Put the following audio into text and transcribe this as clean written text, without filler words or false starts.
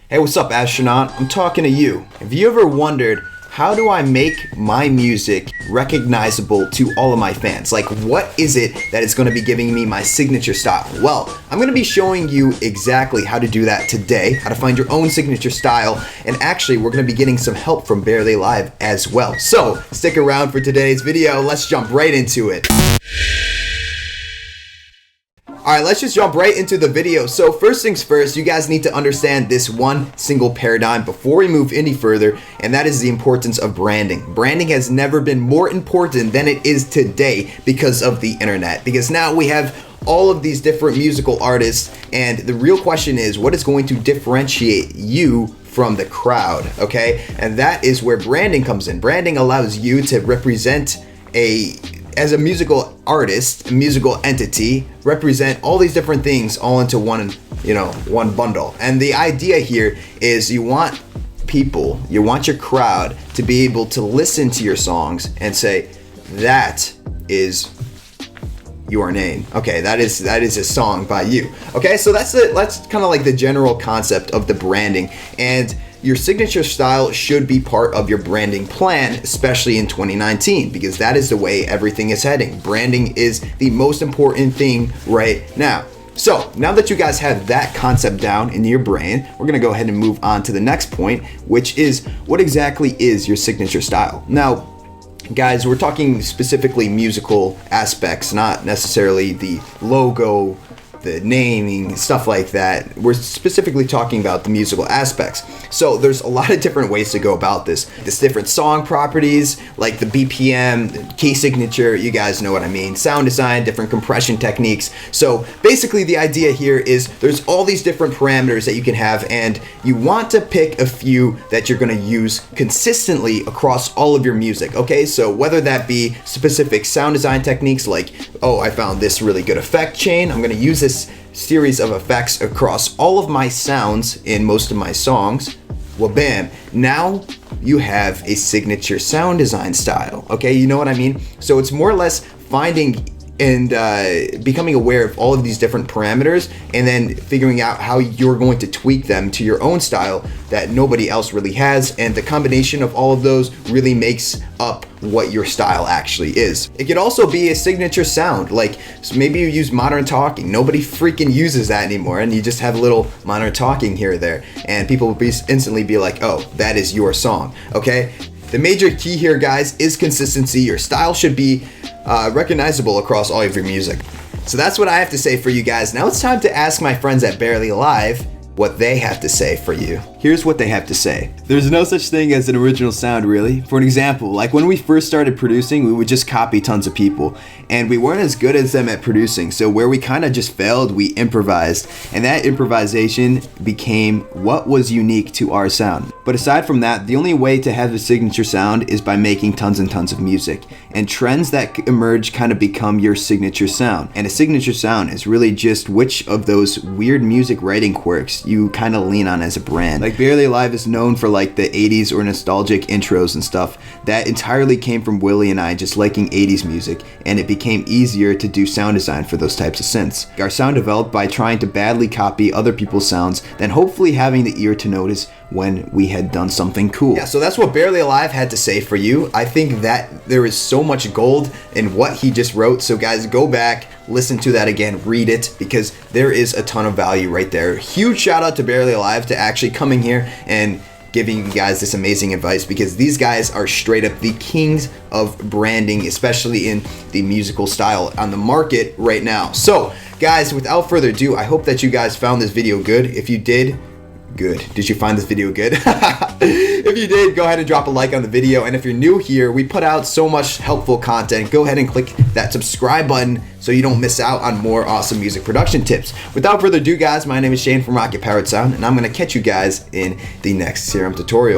Hey, what's up, astronaut? I'm talking to you. Have you ever wondered, how do I make my music recognizable to all of my fans? Like, what is it that is going to be giving me my signature style? Well, I'm going to be showing you exactly how to do that today, how to find your own signature style, and actually, we're going to be getting some help from Barely Live as well. So, stick around for today's video. Let's jump right into it. Alright, let's just jump right into the video. So first things first, you guys need to understand this one single paradigm before we move any further, and that is the importance of branding. Branding has never been more important than it is today because of the internet. Because now we have all of these different musical artists, and the real question is, what is going to differentiate you from the crowd, okay? And that is where branding comes in. Branding allows you to represent as a musical artist, a musical entity, represent all these different things all into one bundle. And the idea here is you want people, you want your crowd to be able to listen to your songs and say, that is your name. Okay, that is a song by you. Okay, so that's kind of like the general concept of the branding. And your signature style should be part of your branding plan, especially in 2019, because that is the way everything is heading. Branding is the most important thing right now. So now that you guys have that concept down in your brain, we're gonna go ahead and move on to the next point, which is, what exactly is your signature style? Now, guys, we're talking specifically musical aspects, not necessarily the logo, the naming, stuff like that. We're specifically talking about the musical aspects. So there's a lot of different ways to go about this. There's different song properties, like the BPM, the key signature, you guys know what I mean, sound design, different compression techniques. So basically the idea here is there's all these different parameters that you can have, and you want to pick a few that you're gonna use consistently across all of your music, okay? So whether that be specific sound design techniques like, oh, I found this really good effect chain, I'm gonna use this series of effects across all of my sounds in most of my songs. Well, bam, now you have a signature sound design style, okay? You know what I mean? So it's more or less finding and becoming aware of all of these different parameters, and then figuring out how you're going to tweak them to your own style that nobody else really has, and the combination of all of those really makes up what your style actually is. It could also be a signature sound, like maybe you use modern talking. Nobody freaking uses that anymore, and you just have a little modern talking here or there, and people will instantly be like, oh, that is your song, okay? The major key here, guys, is consistency. Your style should be recognizable across all of your music. So that's what I have to say for you guys. Now it's time to ask my friends at Barely Live what they have to say for you. Here's what they have to say. There's no such thing as an original sound, really. For an example, like when we first started producing, we would just copy tons of people, and we weren't as good as them at producing. So where we kind of just failed, we improvised, and that improvisation became what was unique to our sound. But aside from that, the only way to have a signature sound is by making tons and tons of music, and trends that emerge kind of become your signature sound. And a signature sound is really just which of those weird music writing quirks you kind of lean on as a brand. Like Barely Live is known for like the 80s or nostalgic intros and stuff. That entirely came from Willie and I just liking 80s music, and it became easier to do sound design for those types of synths. Our sound developed by trying to badly copy other people's sounds, then hopefully having the ear to notice when we had done something cool. Yeah, so that's what Barely Alive had to say for you. I think that there is so much gold in what he just wrote. So guys, go back, listen to that again, read it, because there is a ton of value right there. Huge shout out to Barely Alive to actually coming here and giving you guys this amazing advice, because these guys are straight up the kings of branding, especially in the musical style on the market right now. So guys, without further ado, I hope that you guys found this video good. If you did, good. Did you find this video good? If you did, go ahead and drop a like on the video. And if you're new here, we put out so much helpful content. Go ahead and click that subscribe button so you don't miss out on more awesome music production tips. Without further ado, guys, my name is Shane from Rocket Powered Sound, and I'm going to catch you guys in the next SERUM tutorial.